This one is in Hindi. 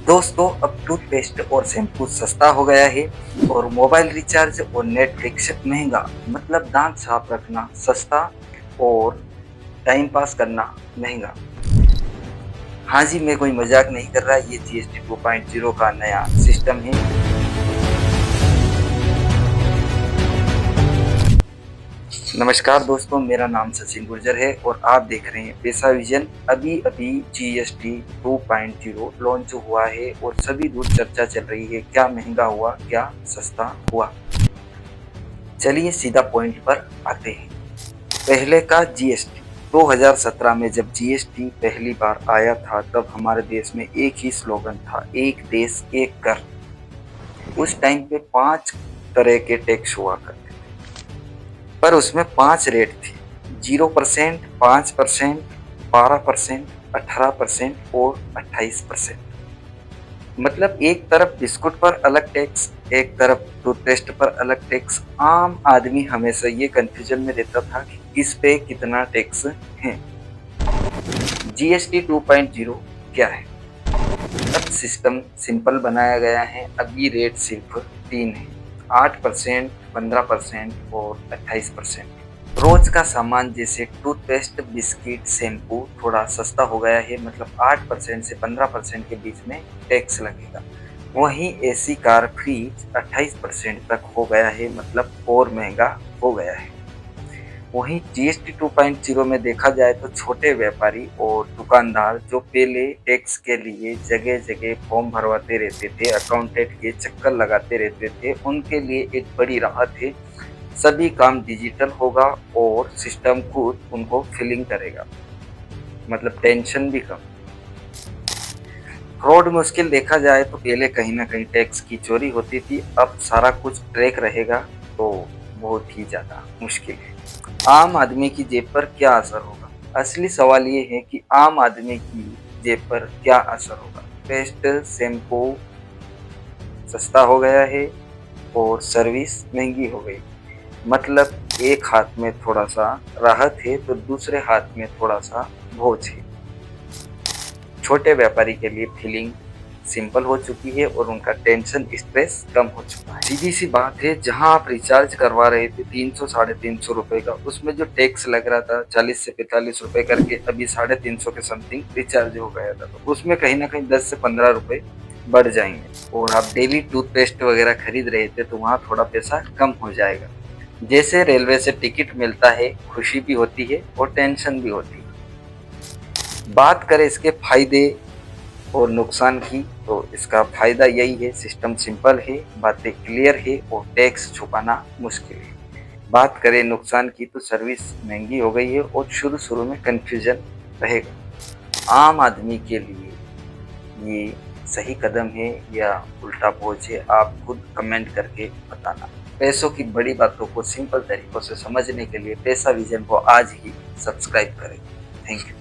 दोस्तों अब टूथपेस्ट और शैम्पू सस्ता हो गया है और मोबाइल रिचार्ज और नेटफ्लिक्स महंगा। मतलब दांत साफ रखना सस्ता और टाइम पास करना महंगा। हाँ जी, मैं कोई मजाक नहीं कर रहा। ये जीएसटी 2.0 का नया सिस्टम है। नमस्कार दोस्तों, मेरा नाम सचिन गुर्जर है और आप देख रहे हैं पैसा विजन। अभी अभी जीएसटी 2.0 लॉन्च हुआ है और सभी दूर चर्चा चल रही है, क्या महंगा हुआ क्या सस्ता हुआ। चलिए सीधा पॉइंट पर आते हैं। पहले का जीएसटी 2017 में जब जीएसटी पहली बार आया था तब हमारे देश में एक ही स्लोगन था, एक देश एक कर। उस टाइम पे 5 तरह के टैक्स हुआ करते, पर उसमें 5 रेट थे। 0%, 5%, 12%, 18% और 28%। मतलब एक तरफ बिस्कुट पर अलग टैक्स, एक तरफ टूथपेस्ट पर अलग टैक्स। आम आदमी हमेशा ये कंफ्यूजन में रहता था कि किस पे कितना टैक्स है। जीएसटी 2.0 क्या है? अब सिस्टम सिंपल बनाया गया है। अब ये रेट सिर्फ 3 है, 8%, 15% और 28%। रोज का सामान जैसे टूथपेस्ट, बिस्किट, शैम्पू थोड़ा सस्ता हो गया है। मतलब 8% से 15% के बीच में टैक्स लगेगा। वहीं एसी, कार, फ्रिज 28% तक हो गया है। मतलब और महंगा हो गया है। वहीं जीएसटी 2.0 में देखा जाए तो छोटे व्यापारी और दुकानदार जो पहले टैक्स के लिए जगह जगह फॉर्म भरवाते रहते थे, अकाउंटेंट के चक्कर लगाते रहते थे, उनके लिए एक बड़ी राहत है। सभी काम डिजिटल होगा और सिस्टम खुद उनको फिलिंग करेगा। मतलब टेंशन भी कम। फ्रॉड मुश्किल देखा जाए तो पहले कहीं ना कहीं टैक्स की चोरी होती थी, अब सारा कुछ ट्रैक रहेगा तो बहुत ही ज़्यादा मुश्किल है। आम आदमी की जेब पर क्या असर होगा? असली सवाल ये है कि आम आदमी की जेब पर क्या असर होगा। पेस्ट, शैम्पू सस्ता हो गया है और सर्विस महंगी हो गई। मतलब एक हाथ में थोड़ा सा राहत है तो दूसरे हाथ में थोड़ा सा बोझ है। छोटे व्यापारी के लिए फीलिंग सिंपल हो चुकी है और उनका टेंशन, स्ट्रेस कम हो चुका है। सीधी सी बात है, जहां आप रिचार्ज करवा रहे थे 300 साढ़े 300 रुपए का, उसमें जो टैक्स लग रहा था 40 से 45 रुपए करके, अभी 350 के समथिंग रिचार्ज हो गया था। तो उसमें कहीं ना कहीं 10 से 15 रुपए बढ़ जाएंगे। और आप डेली टूथपेस्ट वगैरह खरीद रहे थे तो वहाँ थोड़ा पैसा कम हो जाएगा। जैसे रेलवे से टिकट मिलता है, खुशी भी होती है और टेंशन भी होती है। बात करें इसके फायदे और नुकसान की, तो इसका फायदा यही है, सिस्टम सिंपल है, बातें क्लियर है और टैक्स छुपाना मुश्किल है। बात करें नुकसान की तो सर्विस महंगी हो गई है और शुरू शुरू में कंफ्यूजन रहेगा। आम आदमी के लिए ये सही कदम है या उल्टा बोझ है, आप खुद कमेंट करके बताना। पैसों की बड़ी बातों को सिंपल तरीकों से समझने के लिए पैसा विजन को आज ही सब्सक्राइब करें। Thank you.